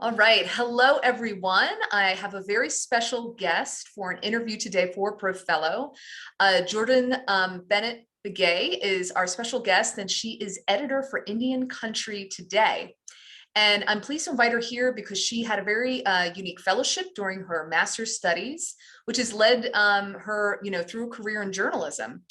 All right. Hello, everyone. I have a very special guest for an interview today for ProFellow. Jourdan Bennett-Begaye is our special guest, and she is editor for Indian Country Today. And I'm pleased to invite her here because she had a very unique fellowship during her master's studies, which has led her, through a career in journalism.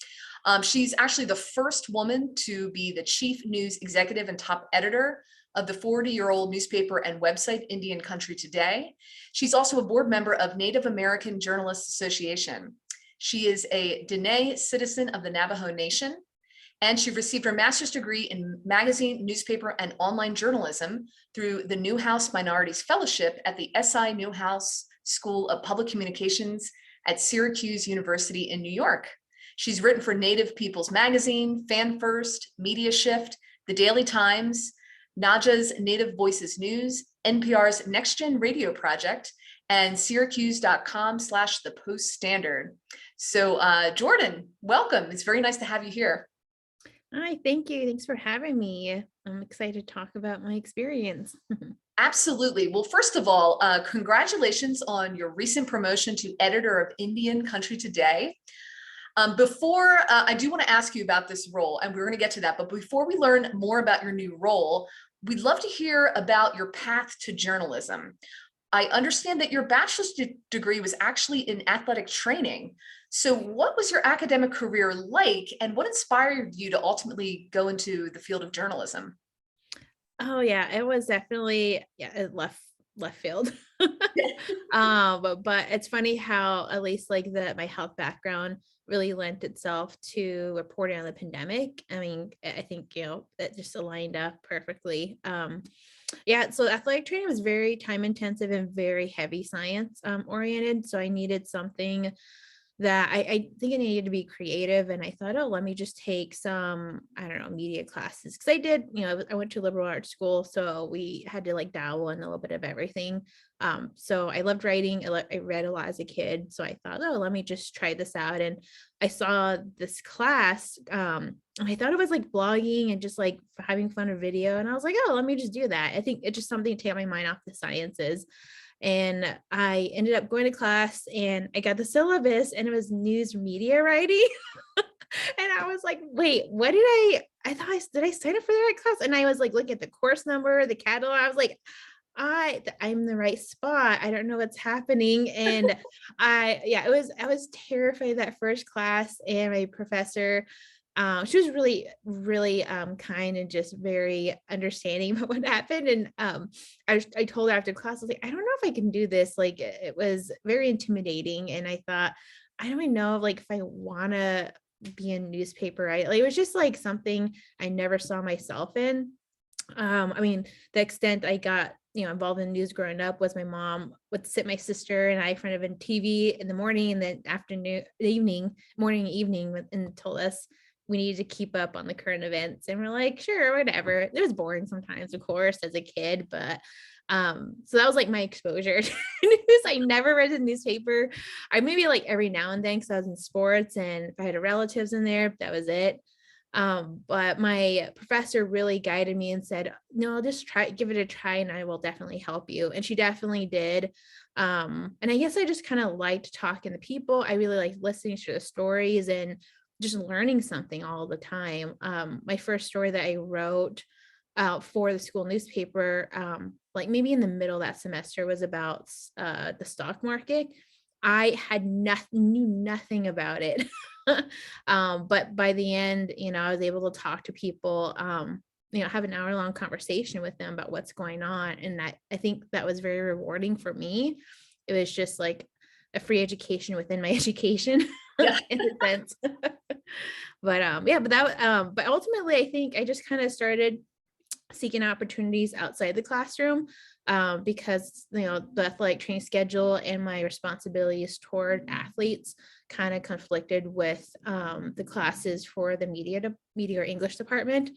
She's actually the first woman to be the chief news executive and top editor of the 40-year-old newspaper and website Indian Country Today. She's also a board member of Native American Journalists Association. She is a Diné citizen of the Navajo Nation, and she received her master's degree in magazine, newspaper, and online journalism through the Newhouse Minorities Fellowship at the SI Newhouse School of Public Communications at Syracuse University in New York. She's written for Native People's Magazine, Fan First, Media Shift, The Daily Times, Naja's Native Voices News, NPR's Next Gen Radio Project, and Syracuse.com/The Post Standard. So Jourdan, welcome. It's very nice to have you here. Hi, thank you. Thanks for having me. I'm excited to talk about my experience. Absolutely. Well, first of all, congratulations on your recent promotion to editor of Indian Country Today. Before I do want to ask you about this role, and we're going to get to that, but before we learn more about your new role, we'd love to hear about your path to journalism. I understand that your bachelor's degree was actually in athletic training. So what was your academic career like, and what inspired you to ultimately go into the field of journalism? Oh yeah, it was definitely left field. But it's funny how at least like my health background really lent itself to reporting on the pandemic. I mean, I think that just aligned up perfectly. Yeah, so athletic training was very time intensive and very heavy science oriented. So I needed something that I think I needed to be creative. And I thought, oh, let me just take some, I don't know, media classes. Cause I did, I went to liberal arts school. So we had to like dabble in a little bit of everything. So I loved writing. I read a lot as a kid. So I thought, oh, let me just try this out. And I saw this class. And I thought it was like blogging and just like having fun with video. And I was like, oh, let me just do that. I think it's just something to take my mind off the sciences. And I ended up going to class and I got the syllabus and it was news media writing. And I was like, wait, what did did I sign up for the right class? And I was like, look at the course number, the catalog. I was like, I'm in the right spot. I don't know what's happening. And I was terrified that first class, and my professor, she was really, really kind and just very understanding about what happened. And I told her after class, I was like, I don't know if I can do this. Like it was very intimidating. And I thought, I don't even know like if I want to be in newspaper, right? Like it was just like something I never saw myself in. I mean, the extent I got, involved in news growing up was my mom would sit my sister and I in front of a TV in the morning and then morning and evening, and told us we needed to keep up on the current events. And we're like, sure, whatever. It was boring sometimes, of course, as a kid, but so that was like my exposure to news. I never read the newspaper. I maybe like every now and then because I was in sports and if I had relatives in there, that was it. But my professor really guided me and said, no, just give it a try and I will definitely help you. And she definitely did. And I guess I just kind of liked talking to people. I really liked listening to the stories and just learning something all the time. My first story that I wrote for the school newspaper, like maybe in the middle of that semester, was about the stock market. I knew nothing about it. But by the end, I was able to talk to people, have an hour-long conversation with them about what's going on. And I think that was very rewarding for me. It was just like a free education within my education. Yeah. In a sense. But ultimately I think I just kind of started seeking opportunities outside the classroom, because the athletic training schedule and my responsibilities toward athletes kind of conflicted with the classes for the media or English department.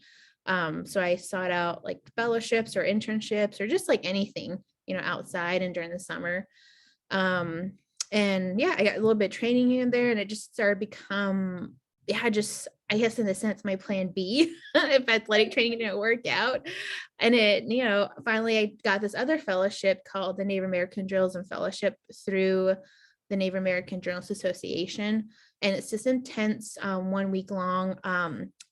So I sought out like fellowships or internships or just like anything, outside and during the summer. And yeah, I got a little bit of training in there, and it just started become yeah, just, I guess in a sense, my plan B, if athletic training didn't work out. And it, finally I got this other fellowship called the Native American Journalism Fellowship through the Native American Journalists Association. And it's this intense 1 week long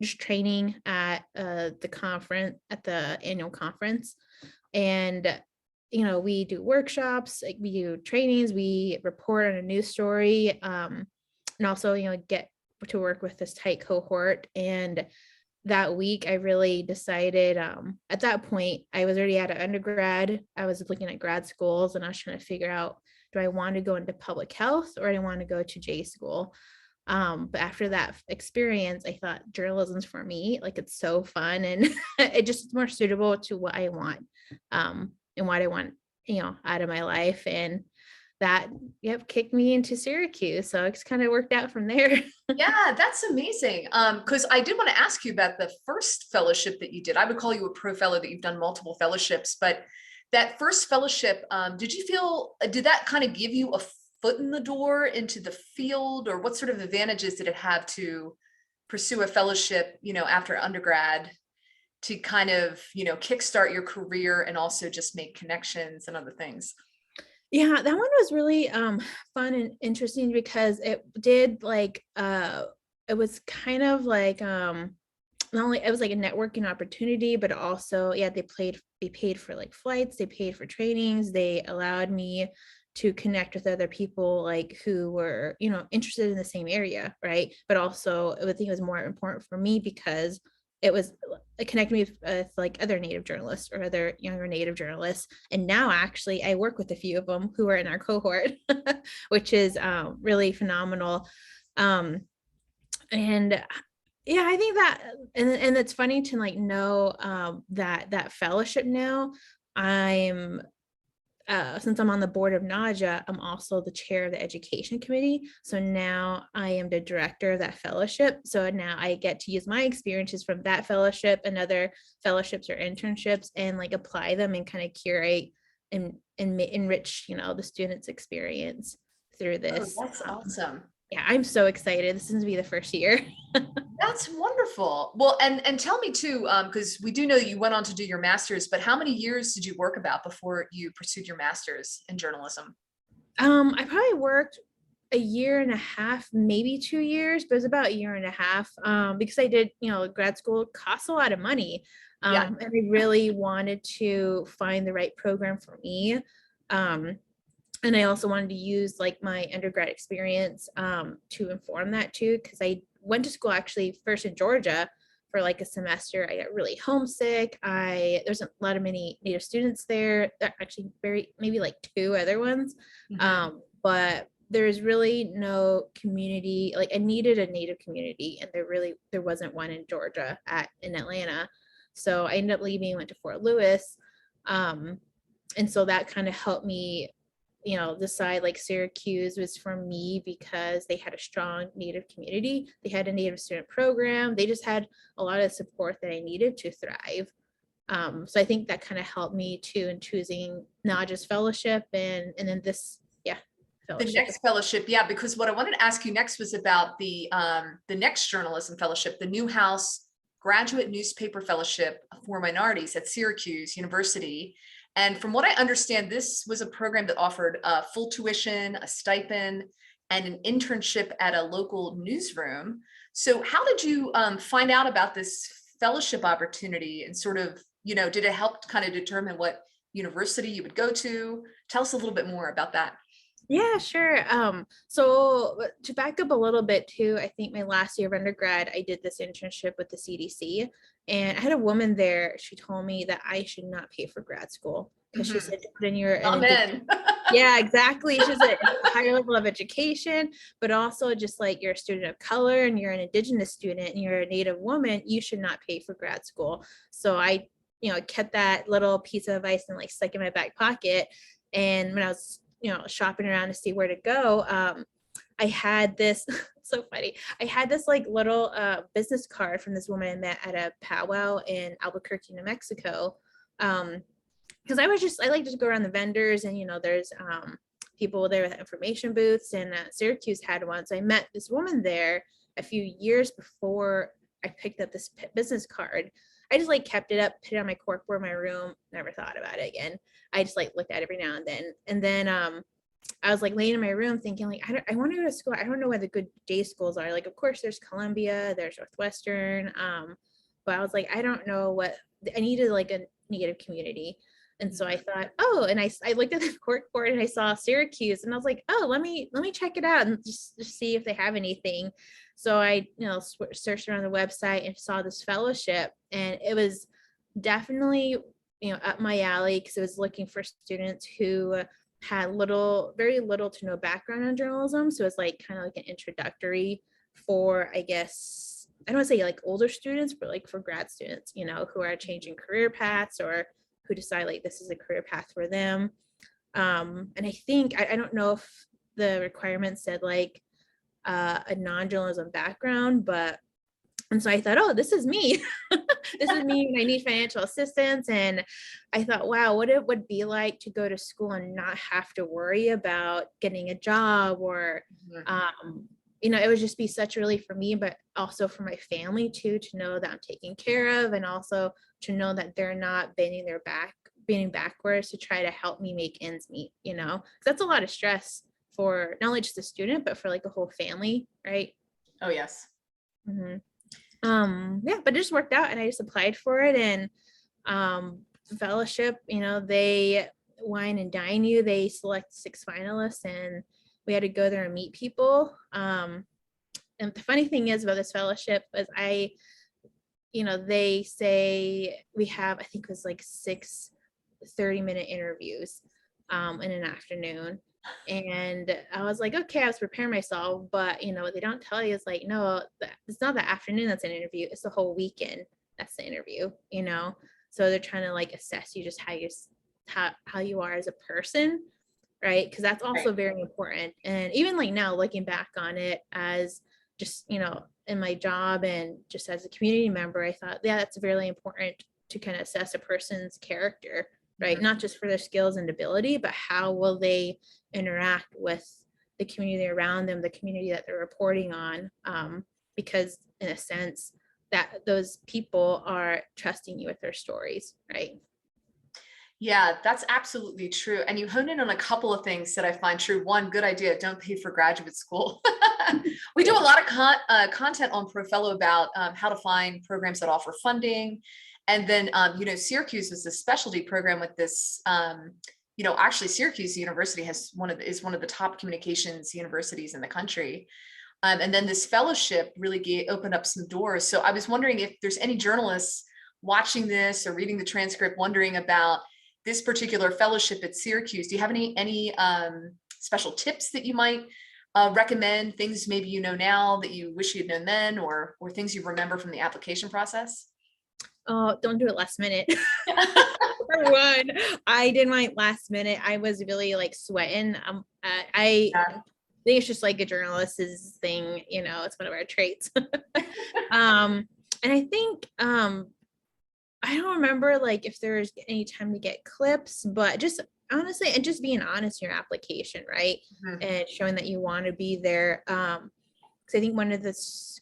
just training at the conference, at the annual conference. And we do workshops, like we do trainings, we report on a news story, and also get to work with this tight cohort. And that week I really decided, at that point I was already out of undergrad, I was looking at grad schools, and I was trying to figure out, do I want to go into public health or do I want to go to J school? But after that experience, I thought journalism's for me. Like, it's so fun, and it just is more suitable to what I want, and what I want, out of my life. And that, kicked me into Syracuse. So it's kind of worked out from there. Yeah, that's amazing. Because I did want to ask you about the first fellowship that you did. I would call you a pro fellow, that you've done multiple fellowships, but that first fellowship, did that kind of give you a foot in the door into the field, or what sort of advantages did it have to pursue a fellowship, after undergrad, to kind of, kickstart your career and also just make connections and other things? Yeah, that one was really fun and interesting because it did it was kind of like not only it was like a networking opportunity, but also, they paid for like flights, they paid for trainings, they allowed me to connect with other people like who were, interested in the same area, right? But also I think it was more important for me because it connected me with like other Native journalists or other younger Native journalists. And now actually I work with a few of them who are in our cohort, which is really phenomenal. And yeah, I think that, and it's funny to like know that fellowship now. I'm since I'm on the board of NAJA, I'm also the chair of the education committee. So now I am the director of that fellowship. So now I get to use my experiences from that fellowship and other fellowships or internships and like apply them and kind of curate and enrich, the students' experience through Oh, this. that's awesome. Yeah, I'm so excited. This is going to be the first year. That's wonderful. Well, and tell me too, because we do know you went on to do your master's, but how many years did you work about before you pursued your master's in journalism? I probably worked a year and a half, maybe 2 years, but it was about a year and a half, because I did, grad school costs a lot of money. Yeah. And I really wanted to find the right program for me. And I also wanted to use like my undergrad experience to inform that too, because I went to school actually first in Georgia for like a semester. I got really homesick. There's a lot of many Native students there. Actually, maybe like two other ones, but there's really no community. Like, I needed a Native community, and there wasn't one in Georgia in Atlanta. So I ended up leaving, went to Fort Lewis, and so that kind of helped me decide like Syracuse was for me because they had a strong Native community. They had a Native student program. They just had a lot of support that I needed to thrive. So I think that kind of helped me too in choosing not just fellowship and then this, The fellowship. next fellowship, yeah, because what I wanted to ask you next was about the next journalism fellowship, the Newhouse Graduate Newspaper Fellowship for Minorities at Syracuse University. And from what I understand, this was a program that offered full tuition, a stipend, and an internship at a local newsroom. So how did you find out about this fellowship opportunity, and sort of, did it help kind of determine what university you would go to? Tell us a little bit more about that. Yeah, sure. So to back up a little bit too, I think my last year of undergrad, I did this internship with the CDC, and I had a woman there. She told me that I should not pay for grad school because she said, when you're Amen. yeah, exactly. She's a higher level of education, but also just like you're a student of color and you're an Indigenous student and you're a Native woman, you should not pay for grad school. So I, kept that little piece of advice and like stuck in my back pocket. And when I was shopping around to see where to go, I had this so funny. I had this like little business card from this woman I met at a powwow in Albuquerque, New Mexico. Because I like to go around the vendors, and there's people there with information booths, and Syracuse had one. So I met this woman there a few years before I picked up this business card, I just like kept it up, put it on my corkboard in my room, never thought about it again. I just like looked at it every now and then. And then I was like laying in my room thinking like, I want to go to school. I don't know where the good day schools are. Like, of course there's Columbia, there's Northwestern. But I was like, I don't know what I needed, like a Native community. And so I thought, oh, and I looked at the corkboard and I saw Syracuse and I was like, oh, let me check it out and just see if they have anything. So I, searched around the website and saw this fellowship, and it was definitely, up my alley, because it was looking for students who had very little to no background in journalism. So it's like kind of like an introductory for, I guess, I don't want to say like older students, but like for grad students, who are changing career paths or who decide like this is a career path for them. And I think, I don't know if the requirement said like a non-journalism background, and so I thought, oh, this is me. This is me when I need financial assistance. And I thought, wow, what it would be like to go to school and not have to worry about getting a job or, it would just be such a relief for me, but also for my family too, to know that I'm taken care of, and also to know that they're not bending backwards to try to help me make ends meet, because that's a lot of stress for not only just a student, but for like a whole family, right? Oh, yes. Mm-hmm. But it just worked out, and I just applied for it. And fellowship, they wine and dine you. They select 6 finalists, and we had to go there and meet people. And the funny thing is about this fellowship is they say we have, I think it was like 6 30-minute interviews in an afternoon. And I was like, okay, I was preparing myself, but what they don't tell you is like, no, it's not the afternoon that's an interview, it's the whole weekend that's the interview. So they're trying to like assess you, just how you are as a person, right? Because that's also very important. And even like now, looking back on it as just in my job and just as a community member, I thought, yeah, that's really important to kind of assess a person's character, right? Mm-hmm. Not just for their skills and ability, but how will they interact with the community around them, the community that they're reporting on, because in a sense that those people are trusting you with their stories, right? Yeah, that's absolutely true. And you honed in on a couple of things that I find true. One, good idea, don't pay for graduate school. We do a lot of content on ProFellow about how to find programs that offer funding. And then, Syracuse was a specialty program with this, actually Syracuse University is one of the top communications universities in the country. And then this fellowship really opened up some doors. So I was wondering if there's any journalists watching this or reading the transcript wondering about this particular fellowship at Syracuse. Do you have any special tips that you might recommend, things maybe now that you wish you'd known then, or things you remember from the application process? Oh, don't do it last minute. For one, I did my last minute. I was really like sweating. I think it's just like a journalist's thing, it's one of our traits. And I think I don't remember like if there was any time to get clips, but just honestly, and just being honest in your application, right? Mm-hmm. And showing that you want to be there. Because I think one of the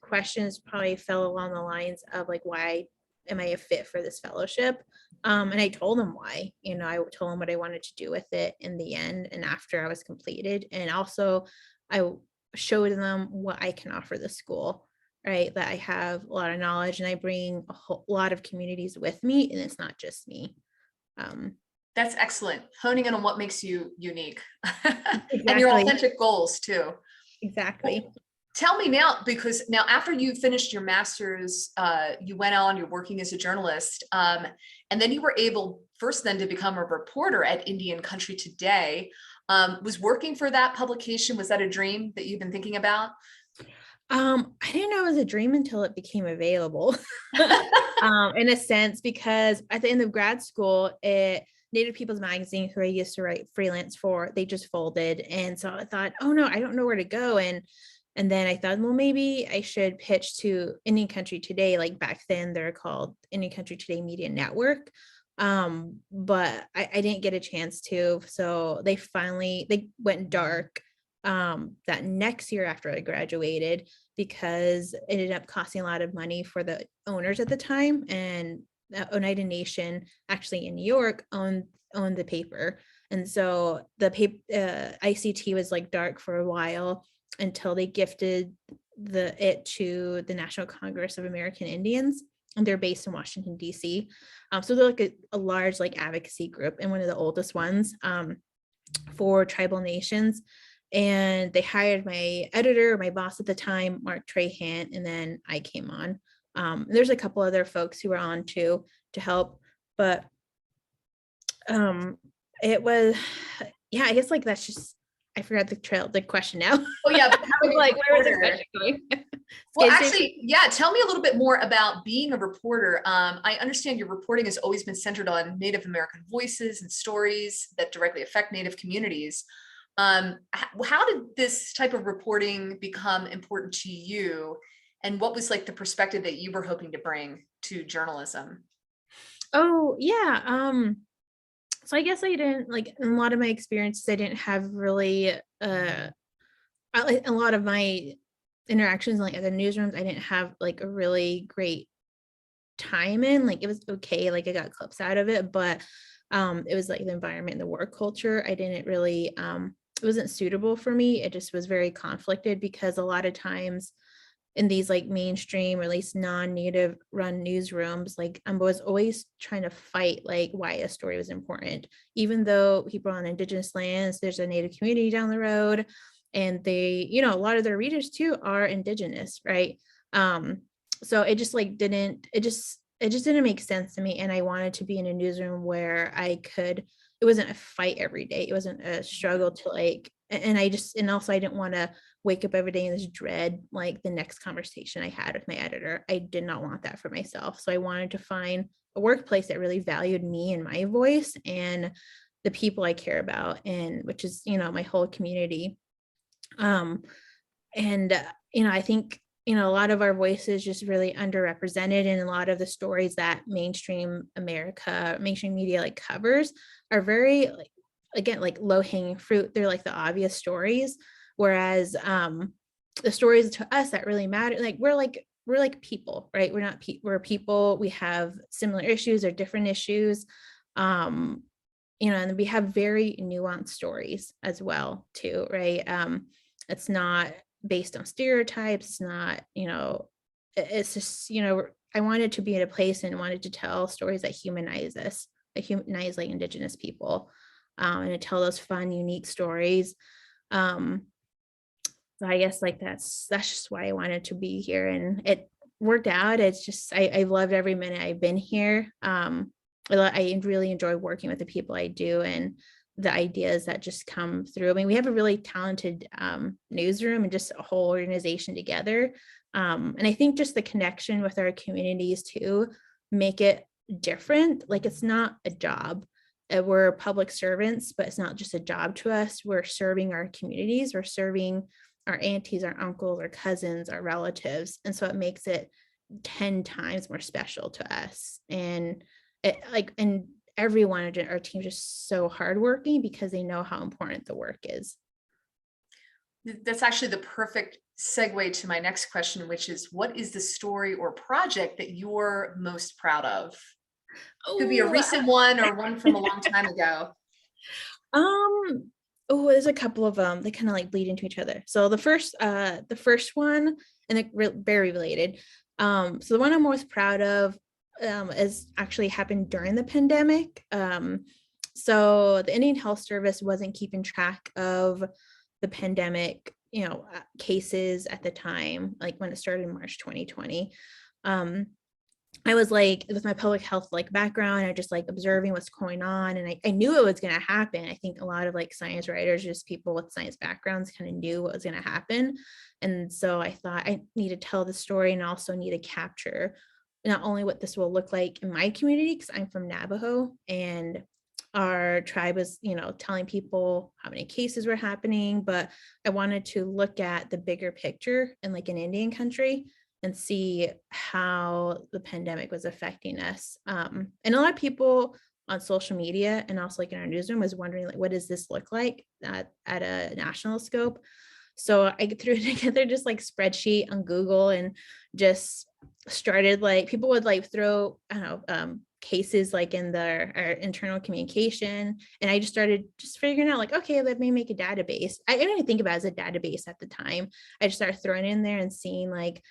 questions probably fell along the lines of like, why am I a fit for this fellowship? And I told them why. I told them what I wanted to do with it in the end and after I was completed. And also I showed them what I can offer the school, right? That I have a lot of knowledge and I bring a whole lot of communities with me, and it's not just me. That's excellent. Honing in on what makes you unique. Exactly. And your authentic goals too. Exactly. Well, tell me now, because now after you finished your master's, you went on, you're working as a journalist, and then you were able first then to become a reporter at Indian Country Today. Was working for that publication, was that a dream that you've been thinking about? I didn't know it was a dream until it became available. In a sense, because at the end of grad school, Native People's Magazine, who I used to write freelance for, they just folded. And so I thought, oh no, I don't know where to go. And then I thought, well, maybe I should pitch to Indian Country Today. Like back then they're called Indian Country Today Media Network. But I didn't get a chance to. So they went dark that next year after I graduated. because it ended up costing a lot of money for the owners at the time. And Oneida Nation, actually in New York, owned the paper. And so the ICT was like dark for a while until they gifted it to the National Congress of American Indians, and they're based in Washington, D.C. So they're like a large like advocacy group, and one of the oldest ones for tribal nations. And they hired my editor, my boss at the time, Mark Trahant, and then I came on. There's a couple other folks who were on too to help, but it was, yeah, I guess like that's just, I forgot the question now. Oh yeah, but how like where was the question going? Well, actually, yeah, tell me a little bit more about being a reporter. I understand your reporting has always been centered on Native American voices and stories that directly affect Native communities. How did this type of reporting become important to you? And what was like the perspective that you were hoping to bring to journalism? Oh, yeah. So I guess I didn't, like, in a lot of my experiences, I didn't have really a lot of my interactions like at the newsrooms, I didn't have like a really great time in. Like it was okay, like I got clips out of it, but it was like the environment and the work culture, I didn't really it wasn't suitable for me. It just was very conflicted, because a lot of times in these like mainstream or at least non-native run newsrooms, like I was always trying to fight like why a story was important, even though people on indigenous lands, there's a Native community down the road, and they, a lot of their readers too are indigenous, right? So it just like it just didn't make sense to me. And I wanted to be in a newsroom where it wasn't a fight every day, it wasn't a struggle to like, and also I didn't want to wake up every day in this dread, like the next conversation I had with my editor. I did not want that for myself. So I wanted to find a workplace that really valued me and my voice and the people I care about, and which is, my whole community. And I think, a lot of our voices just really underrepresented, and a lot of the stories that mainstream media like covers are very like, again, like low hanging fruit. They're like the obvious stories, whereas the stories to us that really matter, like we're like people, right? We're people, we have similar issues or different issues, and we have very nuanced stories as well too, right? It's not based on stereotypes. It's not, it's just, I wanted to be in a place and wanted to tell stories that humanize us, that humanize like indigenous people, and to tell those fun, unique stories. So I guess like that's just why I wanted to be here, and it worked out. It's just, I've loved every minute I've been here. I really enjoy working with the people I do, and the ideas that just come through. I mean, we have a really talented newsroom and just a whole organization together. And I think just the connection with our communities too make it different. Like it's not a job. We're public servants, but it's not just a job to us. We're serving our communities. We're serving our aunties, our uncles, our cousins, our relatives. And so it makes it 10 times more special to us. And everyone on our team is just so hardworking because they know how important the work is. That's actually the perfect segue to my next question, which is, what is the story or project that you're most proud of? Could be a recent one or one from a long time ago. There's a couple of them. They kind of like bleed into each other. So the first one, and they're very related. So the one I'm most proud of is actually happened during the pandemic. So the Indian Health Service wasn't keeping track of the pandemic, cases at the time, like when it started in March 2020. I was like, with my public health like background, I just like observing what's going on, and I knew it was going to happen. I think a lot of like science writers, just people with science backgrounds, kind of knew what was going to happen. And so I thought I need to tell the story and also need to capture not only what this will look like in my community, because I'm from Navajo, and our tribe was, telling people how many cases were happening, but I wanted to look at the bigger picture in like an Indian country and see how the pandemic was affecting us. And a lot of people on social media and also like in our newsroom was wondering, like, what does this look like at a national scope? So I threw together just like spreadsheet on Google and just started like, people would like throw, I don't know, cases like in our internal communication. And I just started just figuring out like, okay, let me make a database. I didn't even think about it as a database at the time. I just started throwing in there and seeing like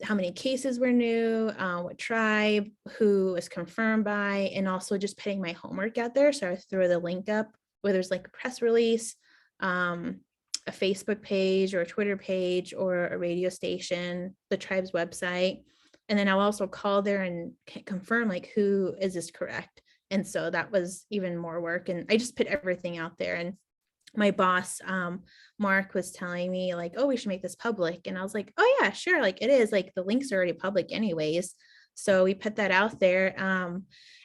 how many cases were new, what tribe, who was confirmed by, and also just putting my homework out there. So I threw the link up, whether it's like a press release, a Facebook page or a Twitter page or a radio station, the tribe's website. And then I'll also call there and confirm like, who is this correct? And so that was even more work. And I just put everything out there. And my boss, Mark, was telling me like, oh, we should make this public. And I was like, oh yeah, sure. Like it is, like the links are already public anyways. So we put that out there.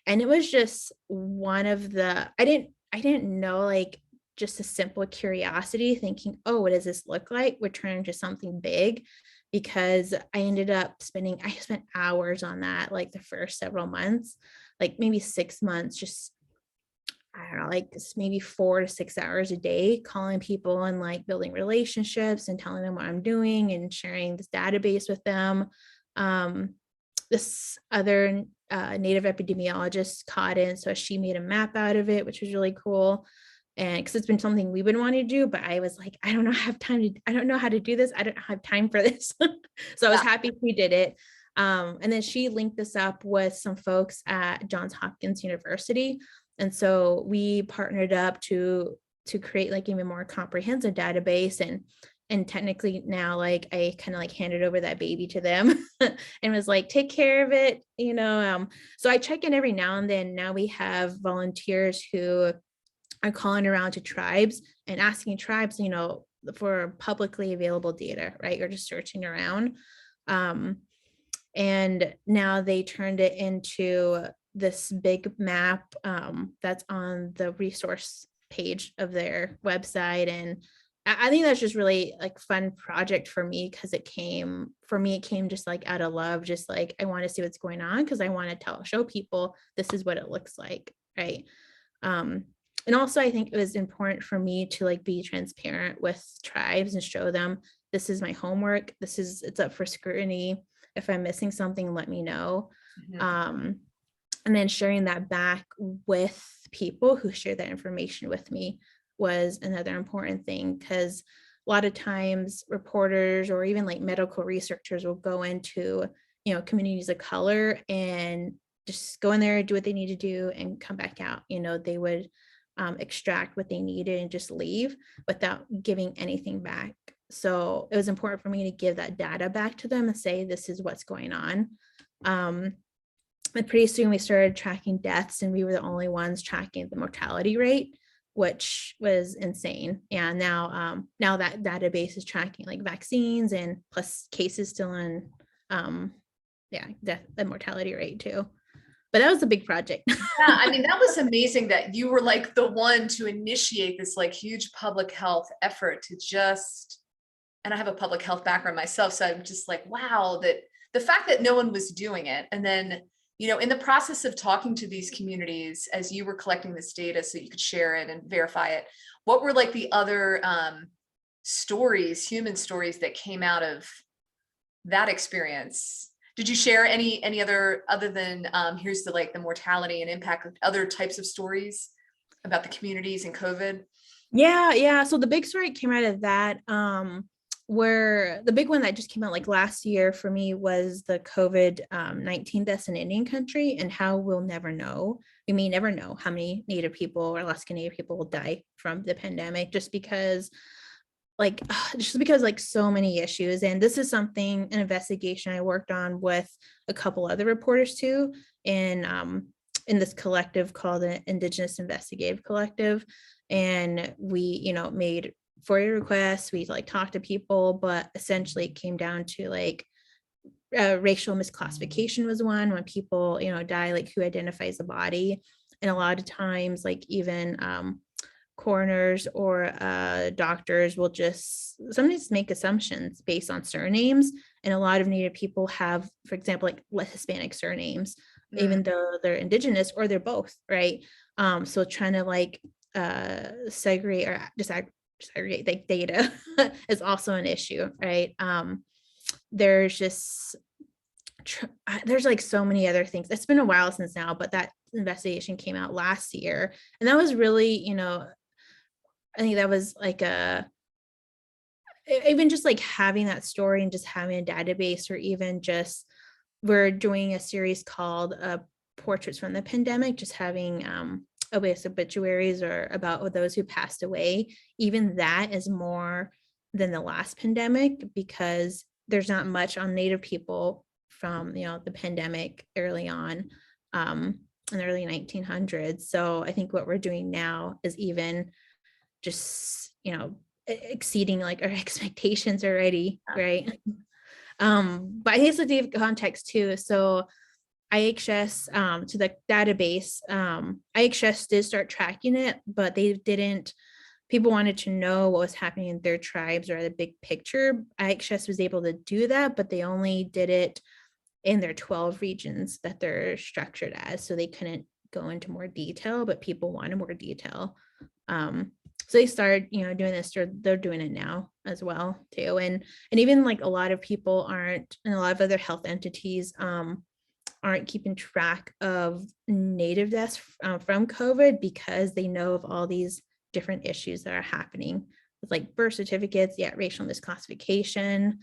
And it was just one of the, I didn't know, like just a simple curiosity thinking, oh, what does this look like? Would turn into something big, because I spent hours on that, like the first several months, like maybe 6 months, just I don't know, like maybe 4 to 6 hours a day, calling people and like building relationships and telling them what I'm doing and sharing this database with them. This other native epidemiologist caught in, so she made a map out of it, which was really cool. And because it's been something we've been wanting to do, but I was like, I don't know, I don't know how to do this. I don't have time for this. So I was happy we did it. And then she linked this up with some folks at Johns Hopkins University. And so we partnered up to create like even more comprehensive database. And technically now, like I kind of like handed over that baby to them and was like, take care of it, you know. So I check in every now and then. Now we have volunteers who are calling around to tribes and asking tribes, you know, for publicly available data, right? You're just searching around. And now they turned it into this big map that's on the resource page of their website. And I think that's just really like fun project for me, because it came just like out of love, just like I want to see what's going on, because I want to show people this is what it looks like, right? And also I think it was important for me to like be transparent with tribes and show them this is my homework, it's up for scrutiny. If I'm missing something, let me know. Mm-hmm. And then sharing that back with people who share that information with me was another important thing, because a lot of times reporters or even like medical researchers will go into, you know, communities of color and just go in there, do what they need to do and come back out. You know, they would extract what they needed and just leave without giving anything back. So it was important for me to give that data back to them and say, this is what's going on. And pretty soon we started tracking deaths, and we were the only ones tracking the mortality rate, which was insane. And now that database is tracking like vaccines and plus cases still in death and mortality rate too. But that was a big project. Yeah, I mean, that was amazing that you were like the one to initiate this like huge public health effort to just, and I have a public health background myself, so I'm just like, wow, that the fact that no one was doing it. And then, you know, in the process of talking to these communities, as you were collecting this data so you could share it and verify it, what were like the other stories, human stories that came out of that experience? Did you share any other than here's the like the mortality and impact of other types of stories about the communities and COVID? Yeah. So the big story came out of that, where the big one that just came out like last year for me was the COVID-19 deaths in Indian country, and how we'll never know. We may never know how many Native people or Alaska Native people will die from the pandemic, just because like so many issues. And this is an investigation I worked on with a couple other reporters too, in this collective called the Indigenous Investigative Collective. And we, you know, made FOIA requests, we like talked to people, but essentially it came down to like racial misclassification was one, when people, you know, die, like who identifies the body. And a lot of times, like even coroners or doctors will just sometimes make assumptions based on surnames. And a lot of Native people have, for example, like Hispanic surnames, even though they're Indigenous or they're both, right? So trying to like segregate or just disaggregate like data is also an issue, right? There's just there's like so many other things. It's been a while since now, but that investigation came out last year, and that was really, I think that was like even just like having that story and just having a database, or even just we're doing a series called Portraits from the Pandemic, just having obituaries or about those who passed away. Even that is more than the last pandemic, because there's not much on Native people from the pandemic early on, in the early 1900s. So I think what we're doing now is even just exceeding like our expectations already, right? But I think it's a deep context too. So IHS, to the database, IHS did start tracking it, but they didn't. People wanted to know what was happening in their tribes or the big picture. IHS was able to do that, but they only did it in their 12 regions that they're structured as. So they couldn't go into more detail, but people wanted more detail. So they started, doing this, or they're doing it now as well too. And even like a lot of people aren't, and a lot of other health entities aren't keeping track of Native deaths from COVID, because they know of all these different issues that are happening with like birth certificates, racial misclassification,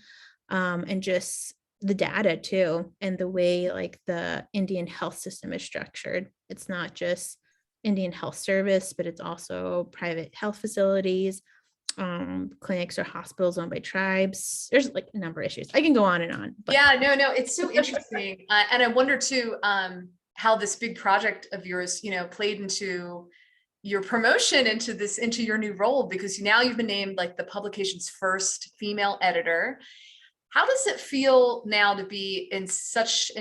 and just the data too, and the way like the Indian health system is structured. It's not just Indian Health Service, but it's also private health facilities, clinics or hospitals owned by tribes. There's like a number of issues. I can go on and on. But. Yeah, no, it's so interesting. And I wonder too, how this big project of yours, played into your promotion into your new role, because now you've been named like the publication's first female editor. How does it feel now to be in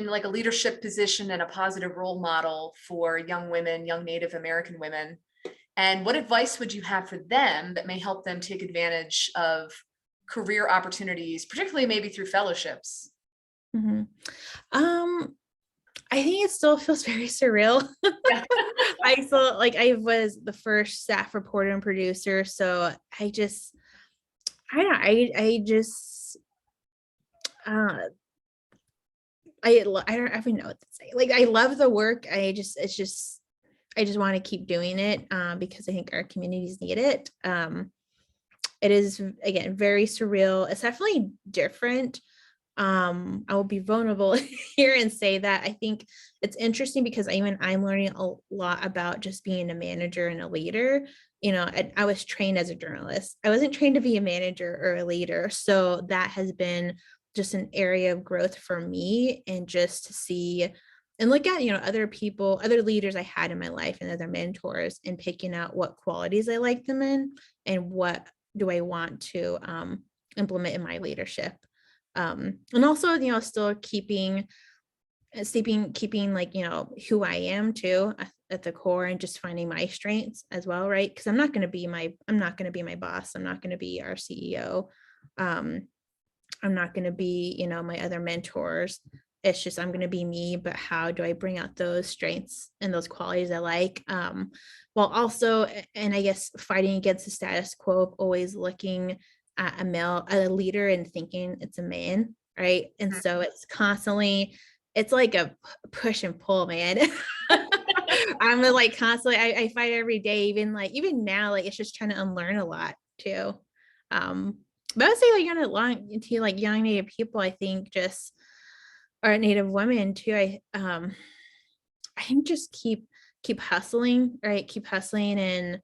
like a leadership position and a positive role model for young women, young Native American women? And what advice would you have for them that may help them take advantage of career opportunities, particularly maybe through fellowships? Mm-hmm. I think it still feels very surreal. Yeah. I was the first staff reporter and producer. So I don't know. I don't even know what to say. Like, I love the work. I just want to keep doing it, because I think our communities need it. It is, again, very surreal. It's definitely different. I will be vulnerable here and say that I think it's interesting, because I'm learning a lot about just being a manager and a leader. I was trained as a journalist. I wasn't trained to be a manager or a leader. So that has been just an area of growth for me, and just to see and look at, other people, other leaders I had in my life and other mentors, and picking out what qualities I like them in and what do I want to implement in my leadership. And also, still keeping like, who I am too at the core, and just finding my strengths as well. Right. Cause I'm not going to be my boss. I'm not going to be our CEO. I'm not going to be, my other mentors. It's just, I'm going to be me, but how do I bring out those strengths and those qualities I like? While also, and I guess fighting against the status quo of always looking at a leader and thinking it's a man, right? And so it's constantly, it's like a push and pull, man. I'm like constantly, I fight every day, even now, like it's just trying to unlearn a lot too. But I would say like young Native people, I think just, or Native women too, I think just keep hustling, right? Keep hustling,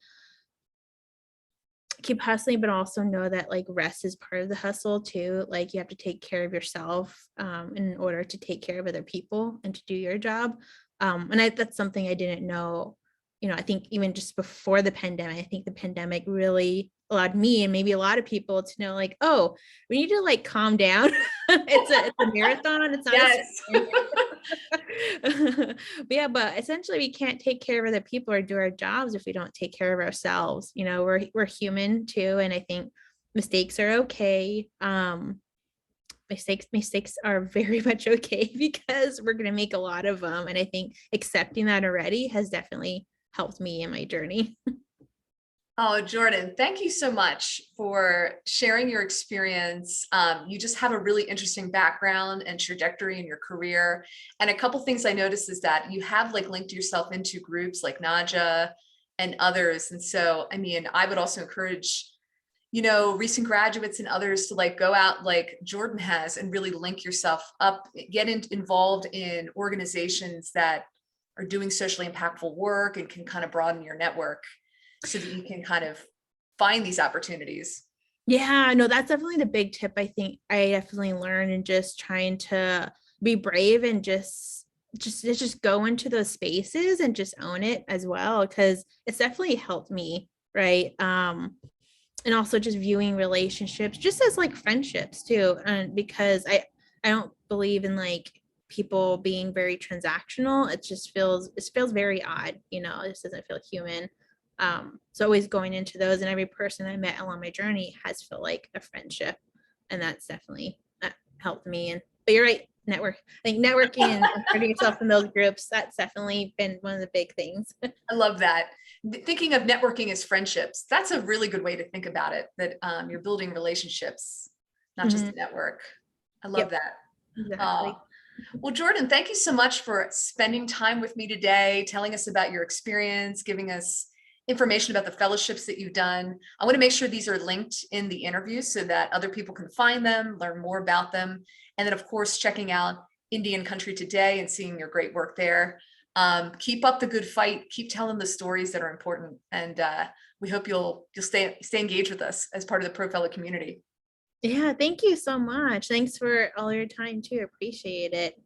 but also know that like rest is part of the hustle too. Like you have to take care of yourself in order to take care of other people and to do your job. And that's something I didn't know. I think even just before the pandemic, I think the pandemic really allowed me and maybe a lot of people to know, like, oh, we need to like calm down. It's a marathon. It's not. Yes. But essentially we can't take care of other people or do our jobs if we don't take care of ourselves. We're human too. And I think mistakes are okay. Mistakes are very much okay, because we're going to make a lot of them. And I think accepting that already has definitely helped me in my journey. Oh, Jourdan, thank you so much for sharing your experience. You just have a really interesting background and trajectory in your career. And a couple things I noticed is that you have like linked yourself into groups like Naja and others. And so, I mean, I would also encourage, recent graduates and others to like go out like Jourdan has and really link yourself up, get involved in organizations that are doing socially impactful work and can kind of broaden your network so that you can kind of find these opportunities. Yeah, no, that's definitely the big tip I think I definitely learned, and just trying to be brave and just go into those spaces and just own it as well, because it's definitely helped me, right? And also just viewing relationships just as like friendships too, and because I don't believe in like people being very transactional. It feels very odd, it just doesn't feel human. So always going into those, and every person I met along my journey has felt like a friendship, and that's definitely helped me. And but you're right, I think networking and putting yourself in those groups, that's definitely been one of the big things. I love that. Thinking of networking as friendships, that's a really good way to think about it, that you're building relationships, not just Mhm. a network. I love Yep, that. exactly. Oh, well, Jourdan, thank you so much for spending time with me today, telling us about your experience, giving us information about the fellowships that you've done. I want to make sure these are linked in the interview so that other people can find them, learn more about them. And then, of course, checking out Indian Country Today and seeing your great work there. Keep up the good fight. Keep telling the stories that are important. And we hope you'll stay engaged with us as part of the ProFellow community. Yeah, thank you so much. Thanks for all your time too. Appreciate it.